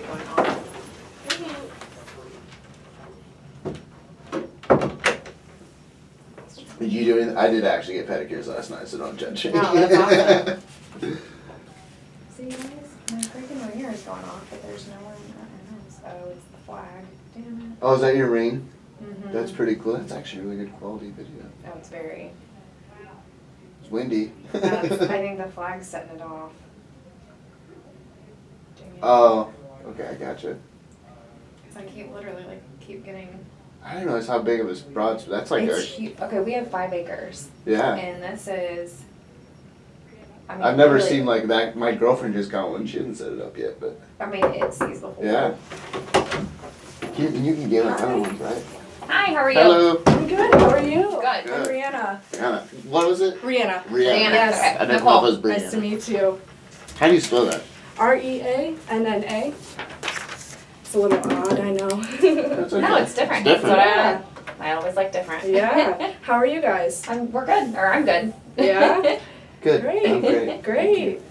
going off. Did you do anything? I did actually get pedicures last night, so don't judge me. Oh, that's awesome. See guys, my freaking ringer is going off, but there's no one in the house. Oh, it's the flag. Damn it. Oh, is that your ring? Mm-hmm. That's pretty cool. That's actually a really good quality video. Oh, it's very. It's windy. I think the flag's setting it off. Dang it. Oh, okay, I gotcha. Because I keep getting. I didn't realize how big of a broad. That's like It's huge. Okay, we have 5 acres. Yeah. And this is. I mean, I've never really, seen like that. My girlfriend just got one. She hasn't set it up yet, but. I mean, it sees the whole. Yeah. You can get like other ones, right? Hi, how are you? Hello. I'm good. How are you? Good. I'm Good. Rianna. Rihanna. What was it? Rianna. Rihanna. Yes. Okay. I didn't Nicole. know if it was Nice to Brianna. meet you. How do you spell that? Reanna. It's a little odd, I know. That's okay. No, it's different. It's different. That's what I always like different. Yeah. How are you guys? We're good, or I'm good. Yeah? Good. Great. I'm great. Great.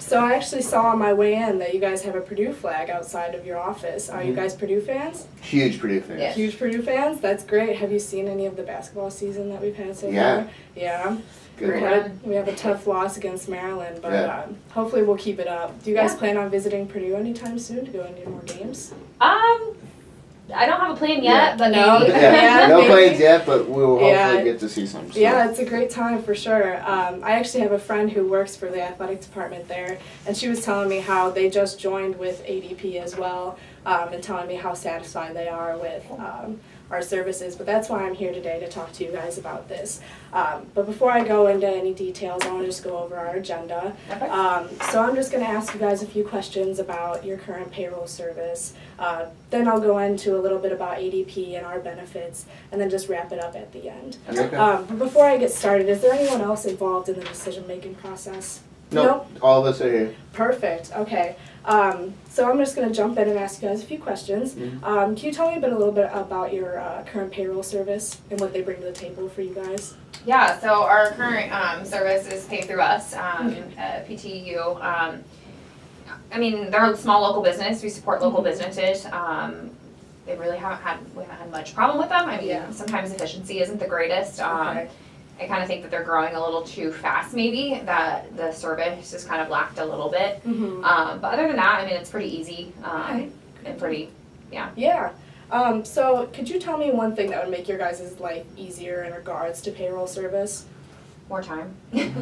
So I actually saw on my way in that you guys have a Purdue flag outside of your office. Are you guys Purdue fans? Huge Purdue fans. Yeah. Huge Purdue fans? That's great. Have you seen any of the basketball season that we've had so Yeah. far? Yeah. Good We one. have a tough loss against Maryland, but Yeah. hopefully we'll keep it up. Do you guys Yeah. plan on visiting Purdue anytime soon to go into more games? I don't have a plan yet, Yeah. but No. maybe. Yeah. No maybe. plans yet, but we will Yeah. hopefully get to see some stuff. Yeah, it's a great time for sure. I actually have a friend who works for the athletic department there, and she was telling me how they just joined with ADP as well, and telling me how satisfied they are with our services. But that's why I'm here today to talk to you guys about this. But before I go into any details, I want to just go over our agenda. Okay. So I'm just going to ask you guys a few questions about your current payroll service. Then I'll go into a little bit about ADP and our benefits, and then just wrap it up at the end. Okay. But before I get started, is there anyone else involved in the decision-making process? No, all of us are here. Perfect. Okay. So I'm just going to jump in and ask you guys a few questions. Can you tell me a little bit about your current payroll service and what they bring to the table for you guys? Yeah, so our current service is paid through us, PTU. I mean, they're a small local business. We support local businesses. We haven't had much problem with them. I mean, Yeah. sometimes efficiency isn't the greatest. Okay. I kind of think that they're growing a little too fast, maybe, that the service has kind of lacked a little bit. Mm-hmm. But other than that, I mean, it's pretty easy Okay. and pretty, Yeah. So could you tell me one thing that would make your guys' life easier in regards to payroll service? more time.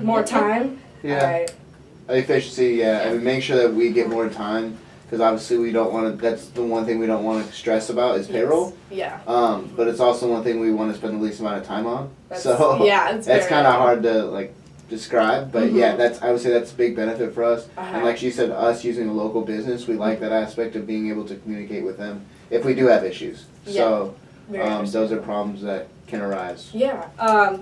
More time? Yeah. All right. Efficiency, yeah. I mean, make sure that we get more time, because obviously we don't want to, that's the one thing we don't want to stress about is payroll. Yeah. But it's also one thing we want to spend the least amount of time on. That's, So yeah, it's that's very- kind of hard to like describe, but yeah, I would say that's a big benefit for us. Uh-huh. And like she said, us using a local business, we like that aspect of being able to communicate with them if we do have issues. So Very those are understandable. problems that can arise. Yeah.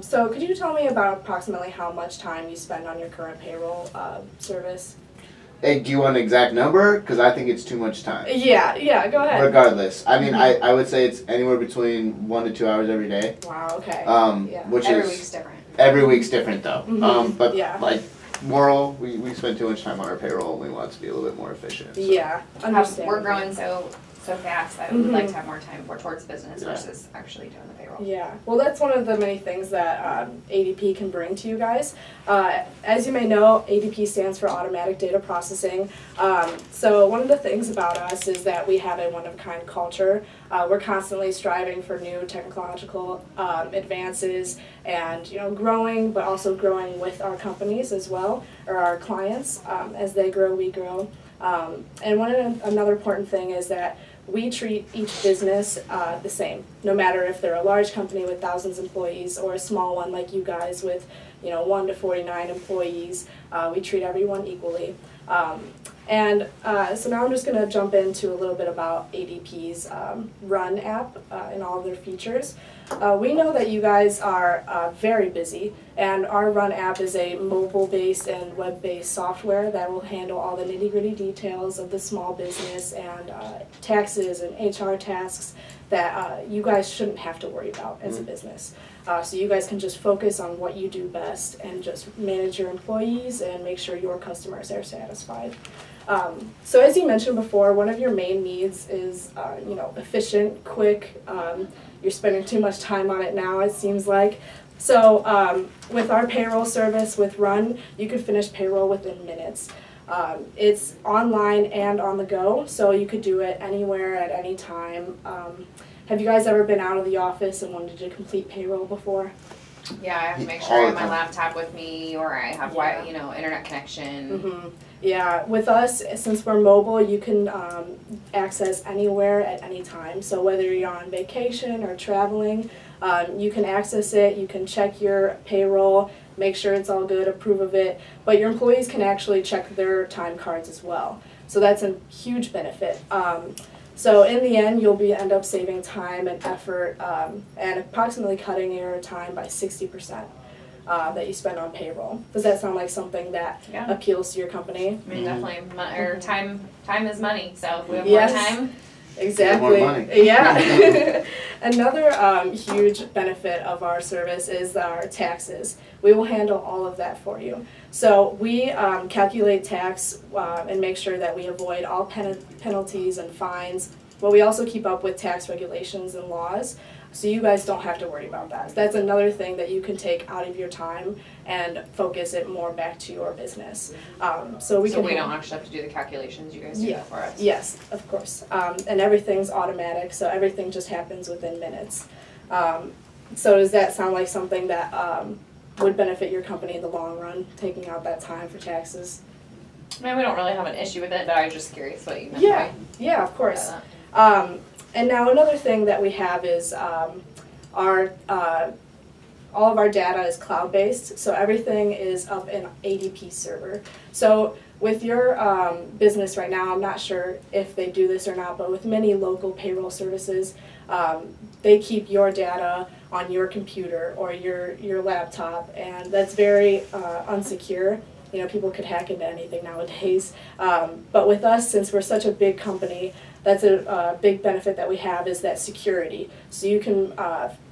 So could you tell me about approximately how much time you spend on your current payroll service? Hey, do you want an exact number? Because I think it's too much time. Yeah, go ahead. Regardless, I mean, I would say it's anywhere between 1 to 2 hours every day. Wow, okay. Yeah. Which Every is week's different. every week's different though. But Yeah. like moral, we spend too much time on our payroll and we want it to be a little bit more efficient. So. Yeah, understand. We're growing so fast that we'd like to have more time towards business versus actually doing the payroll. Yeah, well, that's one of the many things that ADP can bring to you guys. As you may know, ADP stands for Automatic Data Processing. So one of the things about us is that we have a one-of-a-kind culture. We're constantly striving for new technological advances and growing, but also growing with our companies as well, or our clients. As they grow, we grow. And another important thing is that we treat each business the same, no matter if they're a large company with thousands of employees or a small one like you guys with 1 to 49 employees. We treat everyone equally. So now I'm just going to jump into a little bit about ADP's Run app and all of their features. We know that you guys are very busy, and our Run app is a mobile-based and web-based software that will handle all the nitty-gritty details of the small business and taxes and HR tasks that you guys shouldn't have to worry about as a business. So you guys can just focus on what you do best and just manage your employees and make sure your customers are satisfied. So as you mentioned before, one of your main needs is, efficient, quick. You're spending too much time on it now, it seems like. So with our payroll service with Run, you can finish payroll within minutes. It's online and on the go, so you could do it anywhere at any time. Have you guys ever been out of the office and wanted to complete payroll before? Yeah, I have to make All sure I the have my time. laptop with me, or I have internet connection. Mm-hmm. Yeah, with us, since we're mobile, you can access anywhere at any time. So whether you're on vacation or traveling, you can access it, you can check your payroll, make sure it's all good, approve of it, but your employees can actually check their time cards as well. So that's a huge benefit. So in the end, you'll end up saving time and effort and approximately cutting your time by 60% that you spend on payroll. Does that sound like something that Yeah. appeals to your company? I mean, definitely, or time is money, so if we have Yes. more time. Exactly. More money. Yeah. Another huge benefit of our service is our taxes. We will handle all of that for you. So we calculate tax and make sure that we avoid all penalties and fines, but we also keep up with tax regulations and laws. So you guys don't have to worry about that. That's another thing that you can take out of your time and focus it more back to your business. So we don't can actually have to do the calculations, you guys do Yeah. that for us. Yes, of course. And everything's automatic, so everything just happens within minutes. So does that sound like something that would benefit your company in the long run, taking out that time for taxes? I mean, we don't really have an issue with it, but I was just curious what you meant Yeah, by yeah, of course. that. And now another thing that we have is our all of our data is cloud-based, so everything is up in ADP server. So with your business right now, I'm not sure if they do this or not, but with many local payroll services, they keep your data on your computer or your laptop, and that's very unsecure. You know, people could hack into anything nowadays. But with us, since we're such a big company, that's a big benefit that we have is that security. So you can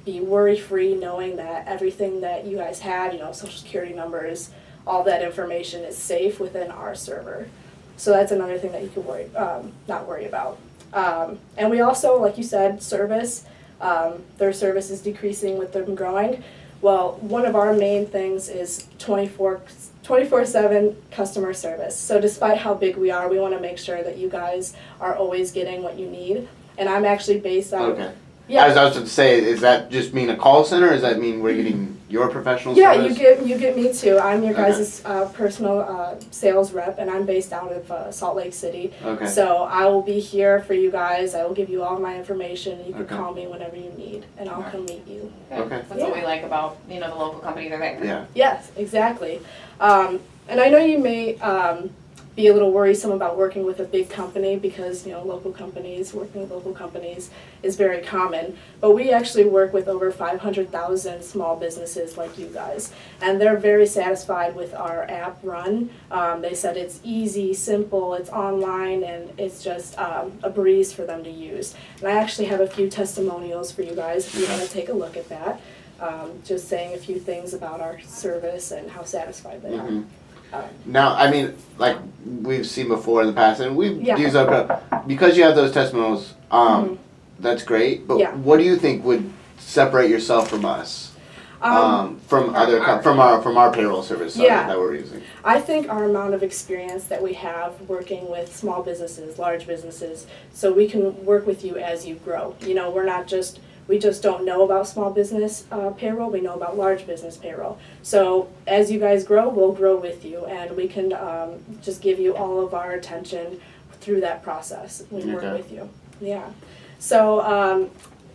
be worry-free knowing that everything that you guys have, social security numbers, all that information is safe within our server. So that's another thing that you can not worry about. And we also, like you said, service. Their service is decreasing with them growing. Well, one of our main things is 24/7 customer service. So despite how big we are, we want to make sure that you guys are always getting what you need. And I'm actually based out Okay. Yeah. As I was going to say, does that just mean a call center, or does that mean we're getting your professional Yeah, service? you get me too. I'm your Okay. guys' personal sales rep, and I'm based out of Salt Lake City. Okay. So I will be here for you guys. I will give you all my information. You can Okay. call me whenever you need, and I'll come meet you. Good. Okay. That's what we like about, the local company, they're there. Yeah. Yes, exactly. And I know you may be a little worrisome about working with a big company because, working with local companies is very common. But we actually work with over 500,000 small businesses like you guys. And they're very satisfied with our app Run. They said it's easy, simple, it's online, and it's just a breeze for them to use. And I actually have a few testimonials for you guys if you want to take a look at that. Just saying a few things about our service and how satisfied they are. Mhm. Now, I mean, like we've seen before in the past, and we've Yeah. used because you have those testimonials. That's great. But Yeah. what do you think would separate yourself from us? From other from our payroll service Yeah. that we're using. I think our amount of experience that we have working with small businesses, large businesses, so we can work with you as you grow. We just don't know about small business payroll, we know about large business payroll. So as you guys grow, we'll grow with you, and we can just give you all of our attention through that process. We work Okay. with you. Yeah. So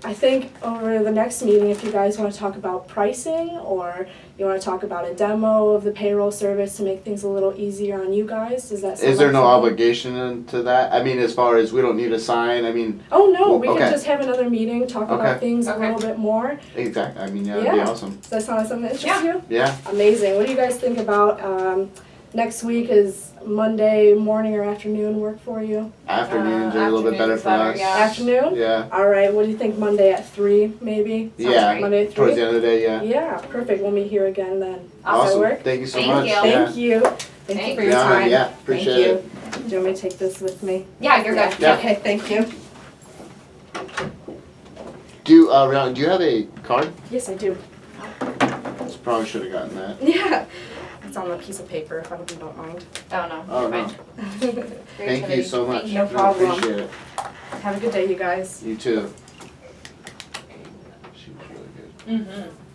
I think over the next meeting, if you guys want to talk about pricing or you want to talk about a demo of the payroll service to make things a little easier on you guys, does that sound Is there like no something? obligation to that? I mean, as far as we don't need a sign. I mean, Oh no, we Okay. can just have another meeting, talk about Okay. things a Okay. little bit more. exactly. I mean, yeah, that'd be Yeah. awesome. Does that sound like something that interests you? Yeah. Amazing. What do you guys think about next week? Is Monday morning or afternoon work for you? Afternoons are a little bit better afternoon's for better, us. yeah. Afternoon? Yeah. All right. What do you think Monday at 3 maybe? Sounds Yeah. great. Monday at 3? Towards the end of the day, yeah. Yeah, perfect. We'll meet here again then. Does that Awesome. work? Thank you so Thank much. you. Yeah. Thank you. Thank you for your Yeah, time. yeah, appreciate Thank you. it. Do you want me to take this with me? Yeah, you're good. Yeah. Okay, thank you. Rihanna, do you have a card? Yes, I do. Probably should have gotten that. Yeah. It's on a piece of paper if you don't mind. Oh, no. Oh, no. Thank you so much. No problem. Appreciate it. Have a good day, you guys. You too. She was really good. Mm-hmm.